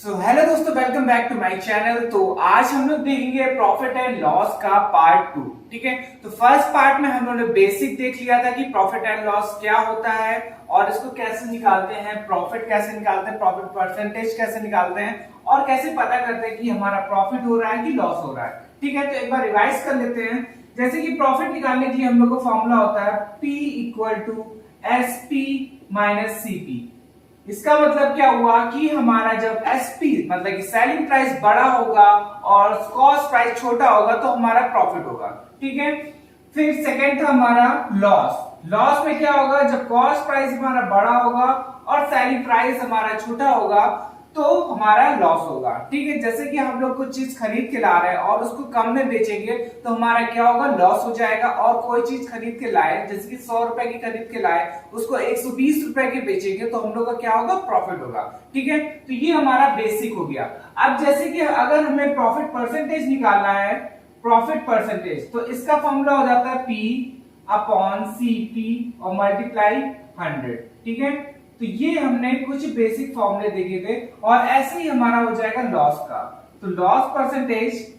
Hello दोस्तों, welcome back to my channel. तो आज हम लोग देखेंगे प्रॉफिट एंड लॉस का पार्ट 2। ठीक है, तो फर्स्ट पार्ट में हम लोगों ने बेसिक देख लिया था कि प्रॉफिट एंड लॉस क्या होता है और इसको कैसे निकालते हैं, प्रॉफिट कैसे निकालते हैं, प्रॉफिट परसेंटेज कैसे निकालते हैं और कैसे पता करते हैं कि हमारा प्रॉफिट हो रहा है कि लॉस हो रहा है। ठीक है, तो एक बार रिवाइज कर लेते हैं। जैसे कि प्रॉफिट निकालने के लिए हम लोग को फॉर्मूला होता है P equal to SP minus CP। इसका मतलब क्या हुआ कि हमारा जब SP मतलब कि सेलिंग प्राइस बड़ा होगा और कॉस्ट प्राइस छोटा होगा तो हमारा प्रॉफिट होगा। ठीक है, फिर सेकंड था हमारा लॉस। लॉस में क्या होगा, जब कॉस्ट प्राइस हमारा बड़ा होगा और सेलिंग प्राइस हमारा छोटा होगा तो हमारा लॉस होगा। ठीक है, जैसे कि हम लोग कुछ चीज खरीद के ला रहे हैं और उसको कम में बेचेंगे तो हमारा क्या होगा, लॉस हो जाएगा। और कोई चीज खरीद के लाए, जैसे कि 100 रुपए की खरीद के लाए, उसको 120 रुपए की बेचेंगे तो हम लोग का क्या होगा, प्रॉफिट होगा। ठीक है, तो ये हमारा बेसिक हो गया। अब जैसे कि अगर हमें प्रॉफिट परसेंटेज निकालना है, प्रॉफिट परसेंटेज, तो इसका फॉर्मूला हो जाता है P अपॉन CP और मल्टीप्लाई 100। ठीक है, तो ये हमने कुछ बेसिक फॉर्मूले देखे थे और ऐसे ही हमारा हो जाएगा लॉस का। तो लॉस परसेंटेज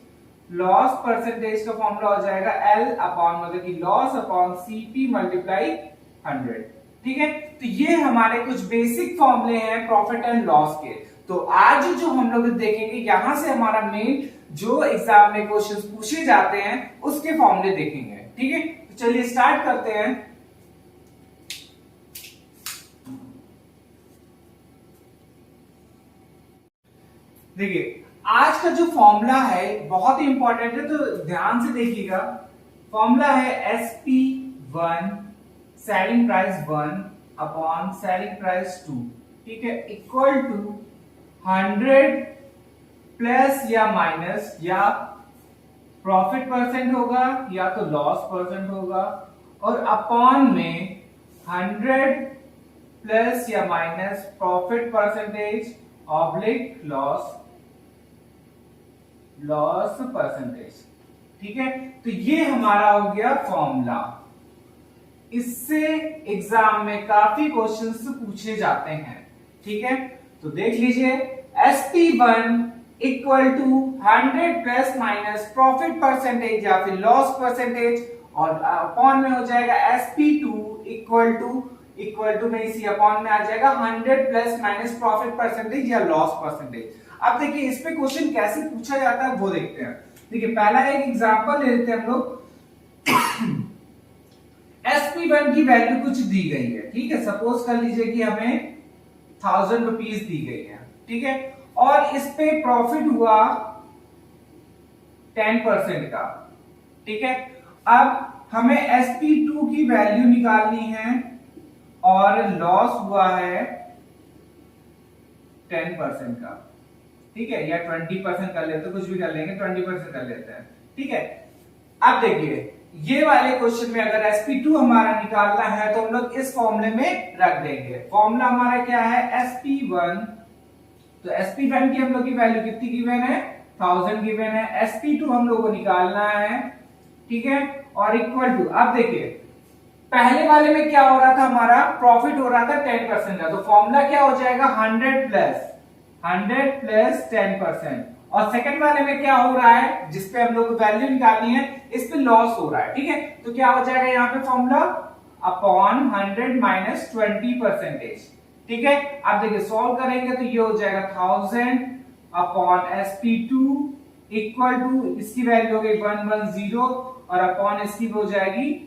का फॉर्मूला हो जाएगा L अपॉन मतलब कि लॉस अपॉन CP मल्टीप्लाई 100। ठीक है, तो ये हमारे कुछ बेसिक फॉर्मूले हैं प्रॉफिट एंड लॉस के। तो आज जो हम लोग देखेंगे, यहां से हमारा मेन जो एग्जाम में क्वेश्चंस पूछे जाते हैं उसके फॉर्मूले देखेंगे। ठीक है, तो चलिए स्टार्ट करते हैं। देखिए, आज का जो फॉर्मूला है बहुत ही इंपॉर्टेंट है, तो ध्यान से देखिएगा। फॉर्मूला है SP1 selling price 1 upon selling price 2। ठीक है, इक्वल टू 100 प्लस या माइनस या प्रॉफिट परसेंट होगा या तो लॉस परसेंट होगा, और अपॉन में 100 प्लस या minus profit percentage oblique loss percentage. ठीक है, तो ये हमारा हो गया फॉर्मूला। इससे एग्जाम में काफी क्वेश्चंस पूछे जाते हैं। ठीक है, तो देख लीजिए, SP1 equal to 100 plus minus profit percentage या फिर लॉस परसेंटेज, और अपॉन में हो जाएगा SP2 इक्वल टू में इसी अपॉन में आ जाएगा 100 प्लस माइनस प्रॉफिट परसेंटेज या लॉस परसेंटेज। अब देखिए, इस पे क्वेश्चन कैसे पूछा जाता है वो देखते हैं। देखिए, पहला एक एग्जांपल ले लेते हैं हम लोग। SP1 की वैल्यू कुछ दी गई है। ठीक है, सपोज कर लीजिए कि हमें 1000 रुपीज दी गई है। ठीक है, और इस पे प्रॉफिट हुआ 10% का। ठीक है, अब हमें SP2 की वैल्यू निकालनी है और लॉस हुआ है 10% का। ठीक है, या 20% कर लेते, कुछ भी कर लेंगे, 20% कर लेते हैं। ठीक है, अब देखिए, ये वाले क्वेश्चन में अगर SP2 हमारा निकालना है तो हम लोग इस फॉर्मूले में रख देंगे। फॉर्मूला हमारा क्या है, SP1। तो SP1 की हम लोग की वैल्यू कितनी गिवन है, 1000 गिवन है। SP2 हम लोग को निकालना है। ठीक है, और इक्वल टू, अब देखिए पहले वाले में क्या हो रहा था, हमारा प्रॉफिट हो रहा था 10% का, तो फॉर्मूला क्या हो जाएगा 100 प्लस 10%। और सेकंड वाले में क्या हो रहा है, जिसपे हम लोग को वैल्यू निकालनी है, इस पे लॉस हो रहा है। ठीक है, तो क्या हो जाएगा यहाँ पे फॉर्मूला अपॉन 100 माइनस 20%। ठीक है, अब देखिए सॉल्व करेंगे तो ये हो जाएगा 1000 अपॉन SP2 इक्वल टू, इसकी वैल्यू हो गई 110 और अपॉन इसकी हो जाएगी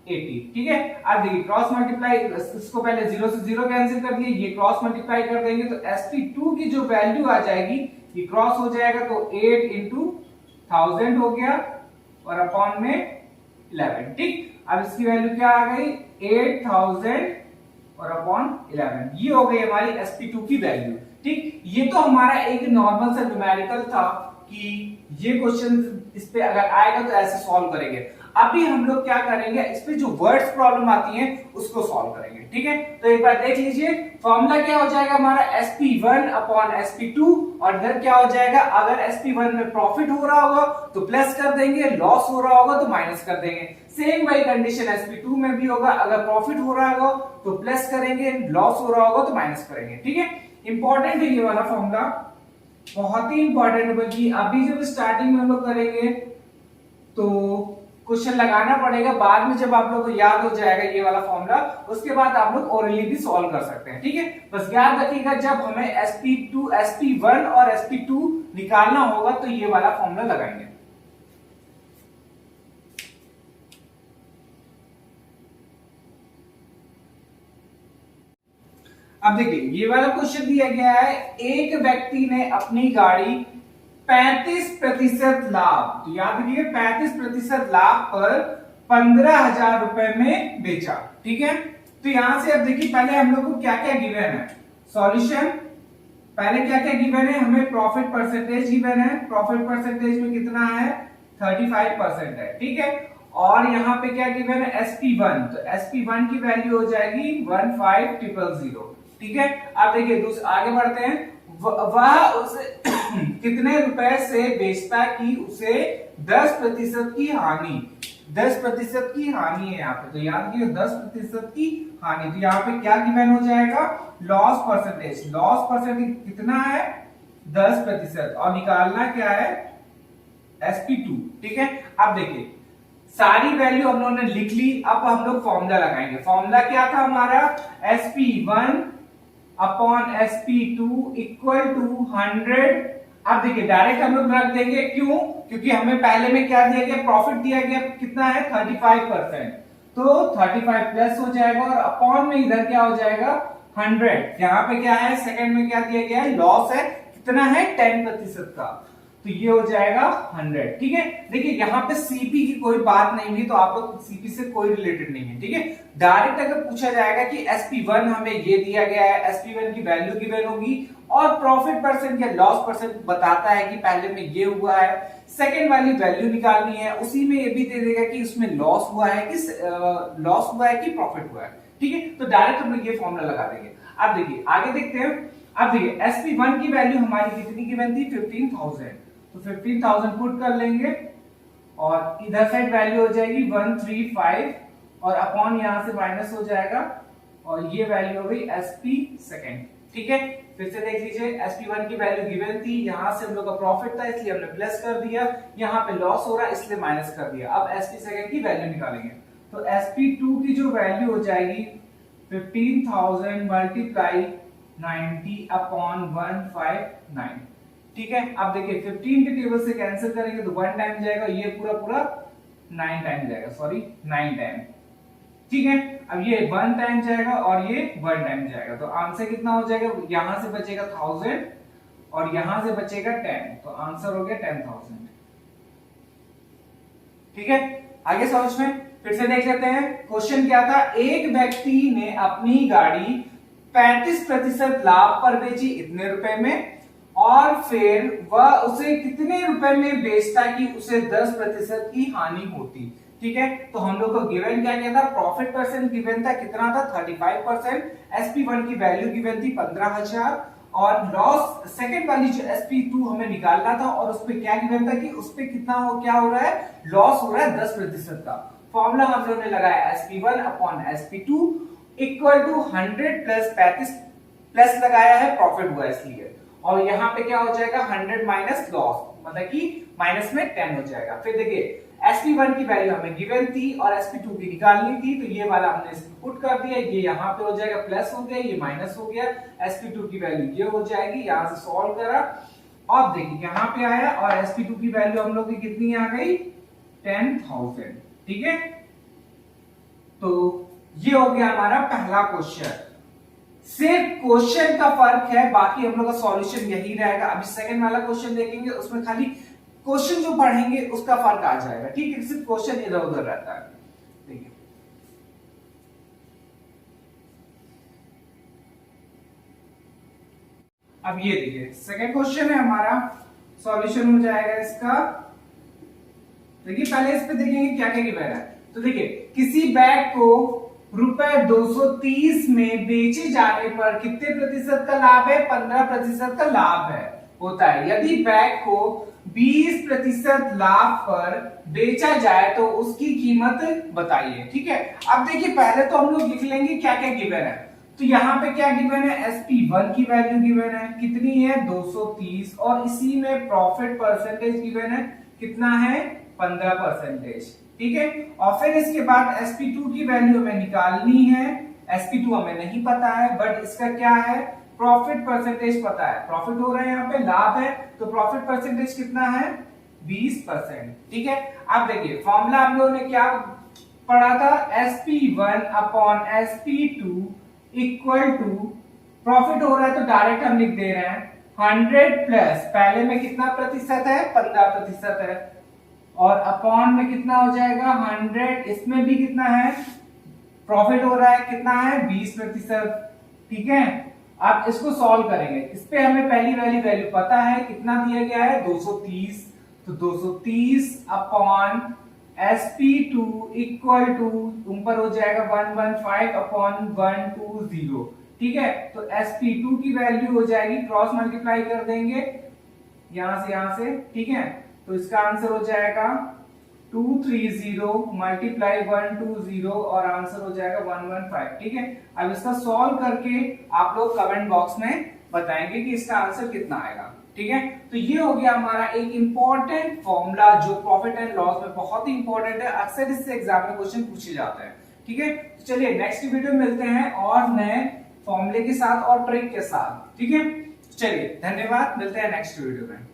80। ठीक है, अब देखिए क्रॉस मल्टीप्लाई, इसको पहले 0 से 0 कैंसिल कर दिए, ये क्रॉस मल्टीप्लाई कर देंगे तो SP2 की जो वैल्यू आ जाएगी, ये क्रॉस हो जाएगा तो 8 इंटू 1000 हो गया और अपॉन में 11। ठीक, अब इसकी वैल्यू क्या आ गई, 8000 और अपॉन 11। ये हो गई हमारी SP2 की वैल्यू। ठीक, ये तो हमारा एक नॉर्मल सा न्यूमेरिकल था कि ये क्वेश्चन इस पे अगर आएगा तो ऐसे सॉल्व करेंगे। अभी हम लोग क्या करेंगे, इस पे जो वर्ड्स प्रॉब्लम आती है उसको सॉल्व करेंगे। ठीक है, तो एक बार देख लीजिए, फॉर्मूला क्या हो जाएगा हमारा SP1 अपॉन SP2, और इधर क्या हो जाएगा, अगर SP1 में प्रॉफिट हो रहा होगा तो प्लस कर देंगे, लॉस हो रहा होगा तो माइनस कर देंगे। सेम वही कंडीशन SP2 में भी होगा, अगर प्रॉफिट हो रहा होगा तो प्लस करेंगे, लॉस हो रहा होगा तो माइनस करेंगे। ठीक है, इंपॉर्टेंट है ये वाला फॉर्मूला, बहुत ही इंपॉर्टेंट है, बल्कि अभी जब स्टार्टिंग में हम लोग करेंगे तो क्वेश्चन लगाना पड़ेगा, बाद में जब आप लोग को याद हो जाएगा ये वाला फॉर्मूला, उसके बाद आप लोग ओरली भी सॉल्व कर सकते हैं। ठीक है, बस याद रखिएगा जब हमें sp2 sp1 और sp2 निकालना होगा तो ये वाला फॉर्मूला लगाएंगे। अब देखिए ये वाला क्वेश्चन दिया गया है, एक व्यक्ति ने अपनी गाड़ी 35% लाभ, तो याद रखिए 35% लाभ पर 15,000 रुपए में बेचा। ठीक है, तो यहां से अब देखिए पहले हम लोग को क्या क्या गिवन है, सॉल्यूशन पहले क्या क्या गिवन है, हमें प्रॉफिट परसेंटेज गिवन है, प्रॉफिट परसेंटेज में कितना है 35% है। ठीक है, और यहाँ पे क्या गिवन है SP1, तो SP1 की वैल्यू हो जाएगी 15,000। ठीक है, अब देखिए आगे बढ़ते हैं, वह उसे कितने रुपए से बेचता कि उसे 10% की हानि, 10% की हानि है यहाँ पे, तो याद कीजिए 10% की हानि, तो यहाँ पे क्या गिवन हो जाएगा लॉस परसेंटेज, लॉस परसेंटेज कितना है 10%, और निकालना क्या है SP2। ठीक है, अब देखिए सारी वैल्यू हम लोगों ने लिख ली, अब हम लोग फॉर्मूला लगाएंगे। फॉर्मूला क्या था हमारा, SP1 upon SP2 equal to 100। अब देखिए डायरेक्ट हम लोग रख देंगे, क्यों, क्योंकि हमें पहले में क्या दिया गया, प्रॉफिट दिया गया कितना है 35%, तो 35 प्लस हो जाएगा, और अपॉन में इधर क्या हो जाएगा 100। यहाँ पे क्या है सेकंड में क्या दिया गया है, लॉस है कितना है 10% का, तो ये हो जाएगा 100। ठीक है, देखिए यहाँ पे सीपी की कोई बात नहीं हुई, तो आप लोग सीपी से कोई रिलेटेड नहीं है। ठीक है, डायरेक्ट अगर पूछा जाएगा कि SP1 हमें ये दिया गया है, SP1 की वैल्यू गिवन होगी, और प्रॉफिट परसेंट या लॉस परसेंट बताता है कि पहले में ये हुआ है, सेकंड वाली वैल्यू निकालनी है, उसी में ये भी दे देगा कि उसमें लॉस हुआ है कि प्रॉफिट हुआ है। ठीक है, तो डायरेक्ट हम लोग ये फॉर्मूला लगा देंगे। अब देखिए आगे देखते हैं, अब देखिए SP1 की वैल्यू हमारी कितनी गिवन थी 15,000, तो 15,000 पुट कर लेंगे, और इधर साइड वैल्यू हो जाएगी 135, और अपॉन यहां से माइनस हो जाएगा, और ये वैल्यू हो गई SP सेकंड। ठीक है, फिर से देख लीजिए SP1 की वैल्यू गिवन थी, यहां से हम लोग का प्रॉफिट था इसलिए हमने प्लस कर दिया, यहां पे लॉस हो रहा है इसलिए माइनस कर दिया। अब SP सेकंड की वैल्यू निकालेंगे, तो SP2 की जो वैल्यू हो जाएगी 15,000 मल्टीप्लाई 90 अपॉन 159। ठीक है, अब देखिए 15 के टेबल से कैंसिल करेंगे तो 1 टाइम जाएगा, ये पूरा पूरा 9 टाइम जाएगा, सॉरी 9 टाइम। ठीक है, अब ये 1 टाइम जाएगा और ये 1 टाइम जाएगा, तो आंसर कितना हो जाएगा, यहां से बचेगा 1000 और यहां से बचेगा 10, तो आंसर हो गया 10,000। ठीक है, आगे समझ में फिर से देख लेते हैं, क्वेश्चन क्या था, एक व्यक्ति ने अपनी गाड़ी 35% लाभ पर बेची इतने रुपए में, और फिर वह उसे कितने रुपए में बेचता कि उसे 10% की हानि होती। ठीक है, तो हम लोग को गिवन क्या क्या था, प्रॉफिट परसेंट गिवन था कितना था 35%, SP1 की वैल्यू गिवन थी 15,000, और लॉस सेकंड वाली जो SP2 हमें निकालना था, और उसपे क्या गिवन था कि उसपे कितना क्या हो रहा है, लॉस हो रहा है 10% का। फॉर्मूला हम लोगों ने लगाया SP1 upon SP2 equal to 100 plus 35 plus लगाया है, प्रॉफिट हुआ इसलिए, और यहाँ पे क्या हो जाएगा 100 माइनस लॉस, मतलब कि माइनस में 10 हो जाएगा। फिर देखिए SP1 की वैल्यू हमें गिवन थी और SP2 की निकालनी थी, तो ये वाला हमने पुट कर दिया, ये यहाँ पे हो जाएगा प्लस हो गया, ये माइनस हो गया, SP2 की वैल्यू ये हो जाएगी, यहाँ से सॉल्व करा, अब देखिए यहाँ पे आया, और SP2 की वैल्यू हम लोग की कितनी आ गई 10,000। ठीक है, तो ये हो गया हमारा पहला क्वेश्चन। सिर्फ क्वेश्चन का फर्क है, बाकी हम लोग का सॉल्यूशन यही रहेगा। अभी सेकंड वाला क्वेश्चन देखेंगे, उसमें खाली क्वेश्चन जो पढ़ेंगे उसका फर्क आ जाएगा। ठीक है, सिर्फ क्वेश्चन इधर उधर रहता है। देखिए अब ये देखिए सेकंड क्वेश्चन है हमारा, सॉल्यूशन हो जाएगा इसका। देखिए पहले इस पे देखेंगे क्या क्या गिवन है। तो देखिए किसी बैग को रुपए 230 में बेचे जाने पर कितने प्रतिशत का लाभ है, 15% का लाभ है होता है। यदि बैग को 20% लाभ पर बेचा जाए तो उसकी कीमत बताइए। ठीक है, अब देखिए पहले तो हम लोग लिख लेंगे क्या क्या गिवन है। तो यहाँ पे क्या गिवन है, SP1 की वैल्यू गिवन है, कितनी है 230, और इसी में प्रॉफिट परसेंटेज गिवन है, कितना है 15%। ठीक है, और फिर इसके बाद SP2 की वैल्यू हमें निकालनी है। SP2 हमें नहीं पता है, बट इसका क्या है, प्रॉफिट परसेंटेज पता है। प्रॉफिट हो रहा है, यहाँ पे लाभ है, तो प्रॉफिट परसेंटेज कितना है 20%। ठीक है, अब देखिए फॉर्मूला हम लोगों ने क्या पढ़ा था, SP1 upon SP2 equal to, profit हो रहा है तो डायरेक्ट हम लिख दे रहे हैं 100 प्लस, पहले में कितना प्रतिशत है 15% है, और अपॉन में कितना हो जाएगा 100, इसमें भी कितना है, प्रॉफिट हो रहा है कितना है 20%। ठीक है, अब इसको सॉल्व करेंगे, इस पे हमें पहली वाली वैल्यू पता है, कितना दिया गया है 230, तो 230 अपॉन SP2 इक्वल टू, ऊपर हो जाएगा 115 अपॉन 120। ठीक है, तो SP2 की वैल्यू हो जाएगी, क्रॉस मल्टीप्लाई कर देंगे यहां से। ठीक है, तो इसका आंसर हो जाएगा 230 मल्टीप्लाई 120, और आंसर हो जाएगा 115। ठीक है, अब इसका सॉल्व करके आप लोग कमेंट बॉक्स में बताएंगे कि इसका आंसर कितना आएगा। ठीक है, तो ये हो गया हमारा एक इंपॉर्टेंट फॉर्मूला जो प्रॉफिट एंड लॉस में बहुत ही इंपॉर्टेंट है, अक्सर इससे एग्जाम में क्वेश्चन पूछे जाते हैं। ठीक है, तो चलिए नेक्स्ट वीडियो में मिलते हैं और नए फॉर्मूले के साथ और ट्रिक के साथ। ठीक है, चलिए धन्यवाद, मिलते हैं नेक्स्ट वीडियो में।